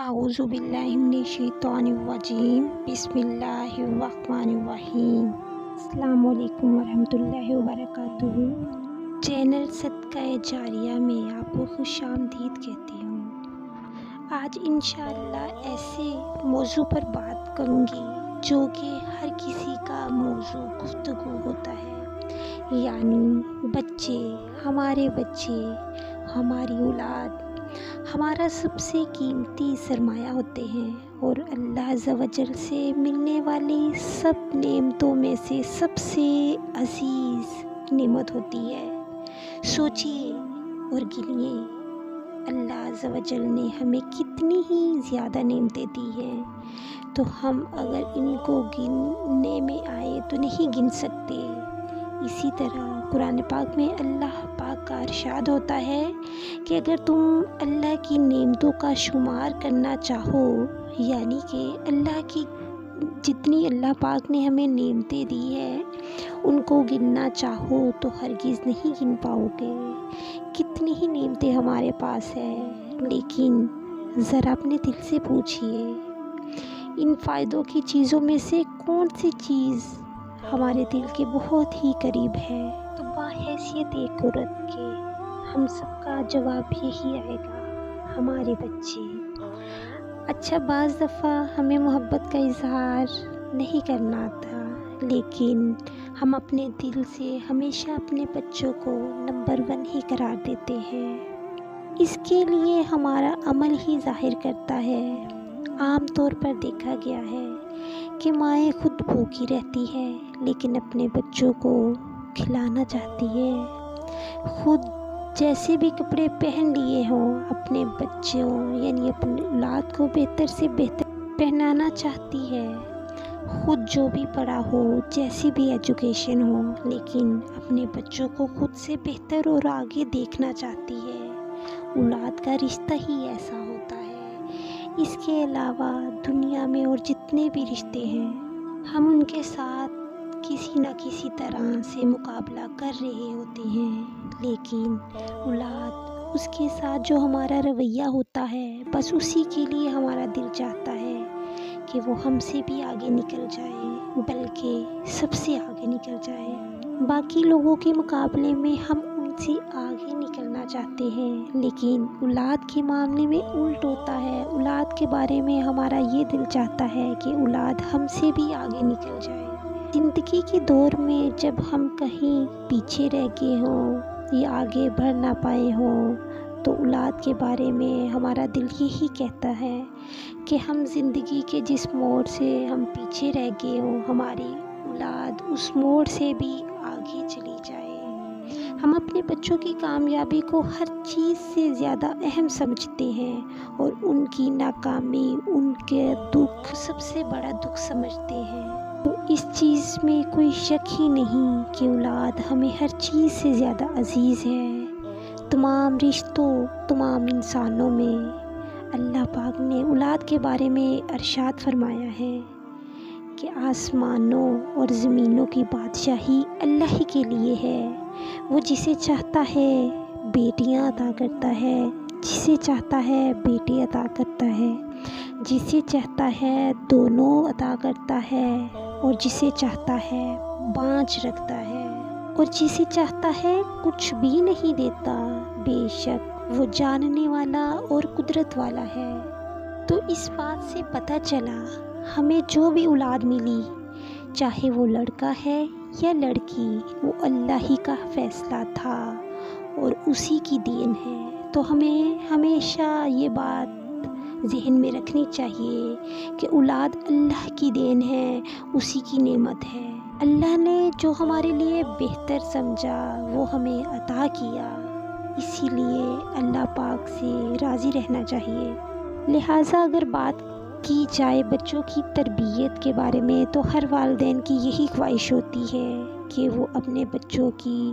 اعوذ باللہ من الشیطان الرجیم بسم اللہ الرحمن الرحیم۔ السلام علیکم ورحمۃ اللہ وبرکاتہ۔ چینل صدقہ جاریہ میں آپ کو خوش آمدید کہتی ہوں۔ آج انشاءاللہ ایسے موضوع پر بات کروں گی جو کہ ہر کسی کا موضوع گفتگو ہوتا ہے، یعنی بچے، ہماری اولاد ہمارا سب سے قیمتی سرمایہ ہوتے ہیں، اور اللہ عز و جل سے ملنے والی سب نعمتوں میں سے سب سے عزیز نعمت ہوتی ہے۔ سوچئے اور گنیے اللہ عز و جل نے ہمیں کتنی ہی زیادہ نعمتیں دی ہیں، تو ہم اگر ان کو گننے میں آئے تو نہیں گن سکتے۔ اسی طرح قرآن پاک میں اللہ پاک کا ارشاد ہوتا ہے کہ اگر تم اللہ کی نعمتوں کا شمار کرنا چاہو، یعنی کہ اللہ کی جتنی اللہ پاک نے ہمیں نعمتیں دی ہیں ان کو گننا چاہو تو ہرگز نہیں گن پاؤ گے۔ کتنی ہی نعمتیں ہمارے پاس ہیں، لیکن ذرا اپنے دل سے پوچھئے ان فائدوں کی چیزوں میں سے کون سی چیز ہمارے دل کے بہت ہی قریب ہے؟ تو بحیثیت ایک عورت کے ہم سب کا جواب یہی آئے گا، ہمارے بچے۔ اچھا، بعض دفعہ ہمیں محبت کا اظہار نہیں کرنا آتا، لیکن ہم اپنے دل سے ہمیشہ اپنے بچوں کو نمبر 1 ہی قرار دیتے ہیں۔ اس کے لیے ہمارا عمل ہی ظاہر کرتا ہے۔ عام طور پر دیکھا گیا ہے کہ مائیں خود بھوکی رہتی ہے لیکن اپنے بچوں کو کھلانا چاہتی ہے، خود جیسے بھی کپڑے پہن لیے ہوں اپنے بچوں یعنی اپنے اولاد کو بہتر سے بہتر پہنانا چاہتی ہے، خود جو بھی پڑھا ہو، جیسی بھی ایجوکیشن ہو، لیکن اپنے بچوں کو خود سے بہتر اور آگے دیکھنا چاہتی ہے۔ اولاد کا رشتہ ہی ایسا ہوتا ہے۔ اس کے علاوہ دنیا میں اور جتنے بھی رشتے ہیں ہم ان کے ساتھ کسی نہ کسی طرح سے مقابلہ کر رہے ہوتے ہیں، لیکن اولاد، اس کے ساتھ جو ہمارا رویہ ہوتا ہے بس اسی کے لیے ہمارا دل چاہتا ہے کہ وہ ہم سے بھی آگے نکل جائے، بلکہ سب سے آگے نکل جائے۔ باقی لوگوں کے مقابلے میں ہم ان سے آگے نکلنا چاہتے ہیں، لیکن اولاد کے معاملے میں الٹ ہوتا ہے۔ اولاد کے بارے میں ہمارا یہ دل چاہتا ہے کہ اولاد ہم سے بھی آگے نکل جائے۔ زندگی کے دور میں جب ہم کہیں پیچھے رہ گئے ہوں یا آگے بڑھ نہ پائے ہوں تو اولاد کے بارے میں ہمارا دل یہی کہتا ہے کہ ہم زندگی کے جس موڑ سے ہم پیچھے رہ گئے ہوں ہماری اولاد اس موڑ سے بھی آگے چلی جائے۔ ہم اپنے بچوں کی کامیابی کو ہر چیز سے زیادہ اہم سمجھتے ہیں اور ان کی ناکامی، ان کے دکھ سب سے بڑا دکھ سمجھتے ہیں۔ تو اس چیز میں کوئی شک ہی نہیں کہ اولاد ہمیں ہر چیز سے زیادہ عزیز ہے۔ تمام رشتوں، تمام انسانوں میں اللہ پاک نے اولاد کے بارے میں ارشاد فرمایا ہے کہ آسمانوں اور زمینوں کی بادشاہی اللہ ہی کے لیے ہے، وہ جسے چاہتا ہے بیٹیاں عطا کرتا ہے، جسے چاہتا ہے بیٹے عطا کرتا ہے، جسے چاہتا ہے دونوں عطا کرتا ہے، اور جسے چاہتا ہے بانجھ رکھتا ہے، اور جسے چاہتا ہے کچھ بھی نہیں دیتا۔ بے شک وہ جاننے والا اور قدرت والا ہے۔ تو اس بات سے پتہ چلا ہمیں جو بھی اولاد ملی، چاہے وہ لڑکا ہے یا لڑکی، وہ اللہ ہی کا فیصلہ تھا اور اسی کی دین ہے۔ تو ہمیں ہمیشہ یہ بات ذہن میں رکھنی چاہیے کہ اولاد اللہ کی دین ہے، اسی کی نعمت ہے۔ اللہ نے جو ہمارے لیے بہتر سمجھا وہ ہمیں عطا کیا، اسی لیے اللہ پاک سے راضی رہنا چاہیے۔ لہٰذا اگر بات کی جائے بچوں کی تربیت کے بارے میں تو ہر والدین کی یہی خواہش ہوتی ہے کہ وہ اپنے بچوں کی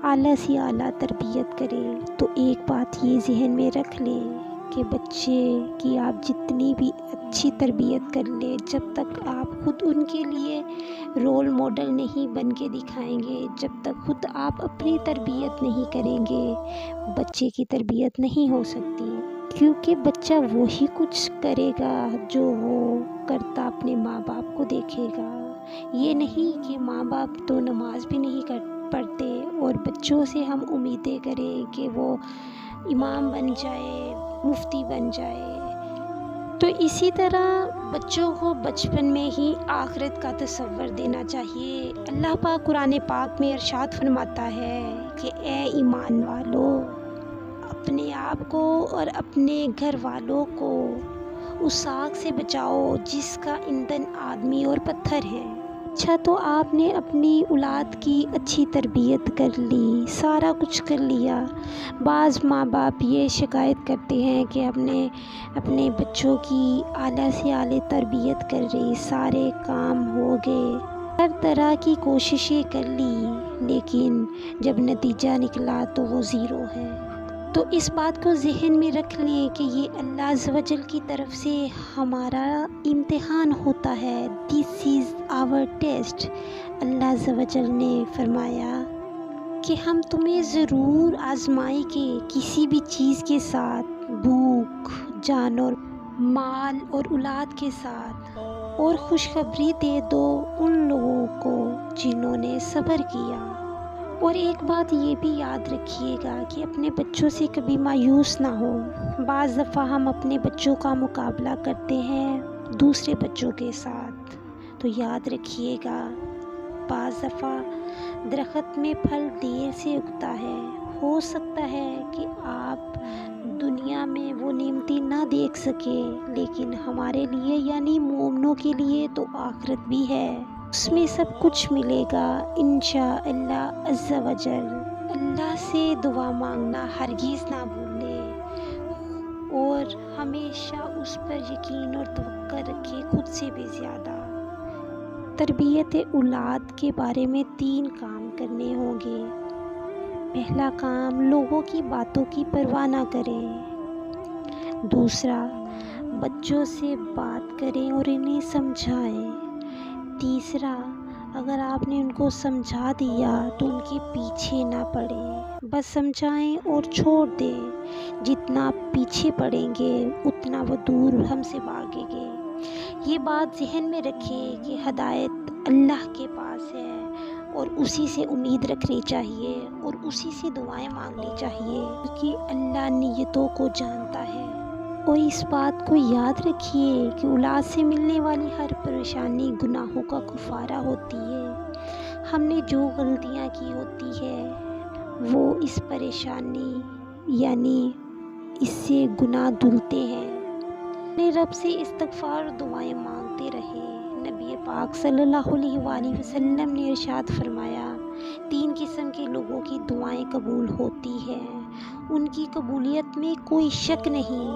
اعلیٰ سے اعلیٰ تربیت کرے۔ تو ایک بات یہ ذہن میں رکھ لیں کہ بچے کی آپ جتنی بھی اچھی تربیت کر لیں، جب تک آپ خود ان کے لیے رول ماڈل نہیں بن کے دکھائیں گے، جب تک خود آپ اپنی تربیت نہیں کریں گے، بچے کی تربیت نہیں ہو سکتی۔ کیونکہ بچہ وہی کچھ کرے گا جو وہ کرتا اپنے ماں باپ کو دیکھے گا۔ یہ نہیں کہ ماں باپ تو نماز بھی نہیں پڑھتے اور بچوں سے ہم امیدیں کریں کہ وہ امام بن جائے، مفتی بن جائے۔ تو اسی طرح بچوں کو بچپن میں ہی آخرت کا تصور دینا چاہیے۔ اللہ پاک قرآن پاک میں ارشاد فرماتا ہے کہ اے ایمان والو، اپنے آپ کو اور اپنے گھر والوں کو اس آگ سے بچاؤ جس کا ایندھن آدمی اور پتھر ہے۔ اچھا، تو آپ نے اپنی اولاد کی اچھی تربیت کر لی، سارا کچھ کر لیا۔ بعض ماں باپ یہ شکایت کرتے ہیں کہ ہم نے اپنے بچوں کی اعلیٰ سے اعلیٰ تربیت کر لی، سارے کام ہو گئے، ہر طرح کی کوششیں کر لی، لیکن جب نتیجہ نکلا تو وہ زیرو ہے۔ تو اس بات کو ذہن میں رکھ لیں کہ یہ اللہ عز و جل کی طرف سے ہمارا امتحان ہوتا ہے۔ دس از آور ٹیسٹ۔ اللہ عز و جل نے فرمایا کہ ہم تمہیں ضرور آزمائیں گے کسی بھی چیز کے ساتھ، بھوک، جانور، مال اور اولاد کے ساتھ، اور خوشخبری دے دو ان لوگوں کو جنہوں نے صبر کیا۔ اور ایک بات یہ بھی یاد رکھیے گا کہ اپنے بچوں سے کبھی مایوس نہ ہو۔ بعض دفعہ ہم اپنے بچوں کا مقابلہ کرتے ہیں دوسرے بچوں کے ساتھ، تو یاد رکھیے گا بعض دفعہ درخت میں پھل دیر سے اگتا ہے۔ ہو سکتا ہے کہ آپ دنیا میں وہ نعمتیں نہ دیکھ سکے، لیکن ہمارے لیے یعنی مومنوں کے لیے تو آخرت بھی ہے، اس میں سب کچھ ملے گا انشاءاللہ عز و جل۔ اللہ سے دعا مانگنا ہرگز نہ بھولے اور ہمیشہ اس پر یقین اور توقع رکھے، خود سے بھی زیادہ۔ تربیت اولاد کے بارے میں 3 کام کرنے ہوں گے۔ پہلا کام، لوگوں کی باتوں کی پرواہ نہ کریں۔ دوسرا، بچوں سے بات کریں اور انہیں سمجھائیں۔ تیسرا، اگر آپ نے ان کو سمجھا دیا تو ان کے پیچھے نہ پڑیں، بس سمجھائیں اور چھوڑ دیں۔ جتنا آپ پیچھے پڑیں گے اتنا وہ دور ہم سے بھاگیں گے۔ یہ بات ذہن میں رکھیں کہ ہدایت اللہ کے پاس ہے اور اسی سے امید رکھنی چاہیے اور اسی سے دعائیں مانگنی چاہیے، کیونکہ اللہ نیتوں کو جانتا ہے۔ اور اس بات کو یاد رکھیے کہ اولاد سے ملنے والی ہر پریشانی گناہوں کا کفارہ ہوتی ہے۔ ہم نے جو غلطیاں کی ہوتی ہے وہ اس پریشانی یعنی اس سے گناہ دھلتے ہیں۔ اپنے رب سے استغفار اور دعائیں مانگتے رہے۔ نبی پاک صلی اللہ علیہ وآلہ وسلم نے ارشاد فرمایا، 3 قسم کے لوگوں کی دعائیں قبول ہوتی ہیں، ان کی قبولیت میں کوئی شک نہیں،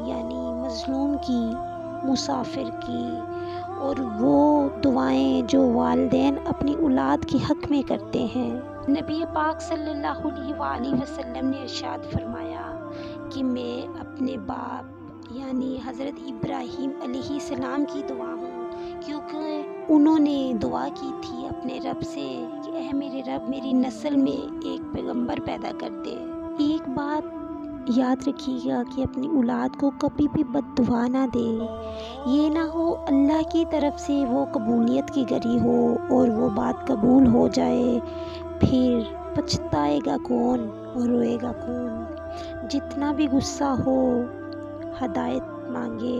یعنی مظلوم کی، مسافر کی، اور وہ دعائیں جو والدین اپنی اولاد کے حق میں کرتے ہیں۔ نبی پاک صلی اللہ علیہ وآلہ وسلم نے ارشاد فرمایا کہ میں اپنے باپ یعنی حضرت ابراہیم علیہ السلام کی دعا ہوں، کیونکہ انہوں نے دعا کی تھی اپنے رب سے کہ اے میرے رب، میری نسل میں ایک پیغمبر پیدا کر دے۔ ایک بات یاد رکھیے گا کہ اپنی اولاد کو کبھی بھی بد دعا نہ دے۔ یہ نہ ہو اللہ کی طرف سے وہ قبولیت کی گری ہو اور وہ بات قبول ہو جائے، پھر پچھتائے گا کون اور روئے گا کون۔ جتنا بھی غصہ ہو، ہدایت مانگے۔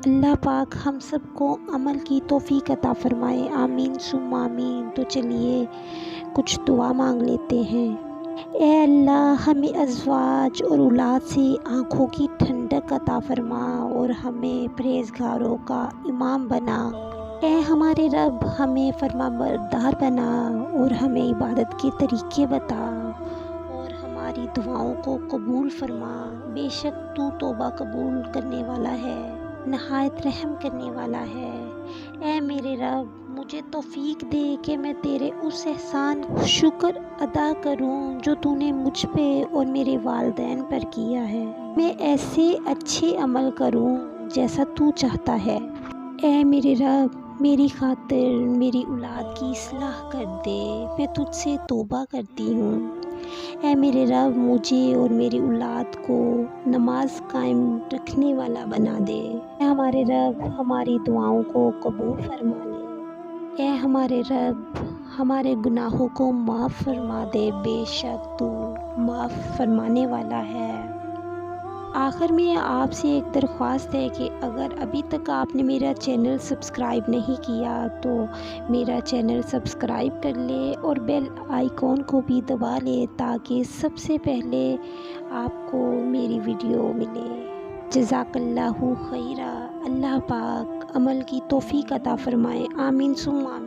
اللہ پاک ہم سب کو عمل کی توفیق عطا فرمائے، آمین ثم آمین۔ تو چلیے کچھ دعا مانگ لیتے ہیں۔ اے اللہ، ہمیں ازواج اور اولاد سے آنکھوں کی ٹھنڈک عطا فرما اور ہمیں پرہیزگاروں کا امام بنا۔ اے ہمارے رب، ہمیں فرمانبردار بنا اور ہمیں عبادت کے طریقے بتا اور ہماری دعاؤں کو قبول فرما۔ بے شک تو توبہ قبول کرنے والا ہے، نہایت رحم کرنے والا ہے۔ اے میرے رب، مجھے توفیق دے کہ میں تیرے اس احسان کو شکر ادا کروں جو تو نے مجھ پہ اور میرے والدین پر کیا ہے۔ میں ایسے اچھے عمل کروں جیسا تو چاہتا ہے۔ اے میرے رب، میری خاطر میری اولاد کی اصلاح کر دے، میں تجھ سے توبہ کرتی ہوں۔ اے میرے رب مجھے اور میری اولاد کو نماز قائم رکھنے والا بنا دے۔ اے ہمارے رب ہماری دعاؤں کو قبول فرما لے۔ اے ہمارے رب ہمارے گناہوں کو معاف فرما دے، بے شک تو معاف فرمانے والا ہے۔ آخر میں آپ سے ایک درخواست ہے کہ اگر ابھی تک آپ نے میرا چینل سبسکرائب نہیں کیا تو میرا چینل سبسکرائب کر لے اور بیل آئیکن کو بھی دبا لے تاکہ سب سے پہلے آپ کو میری ویڈیو ملے۔ جزاک اللہ خیرہ۔ اللہ پاک عمل کی توفیق عطا فرمائے، آمین ثم آمین۔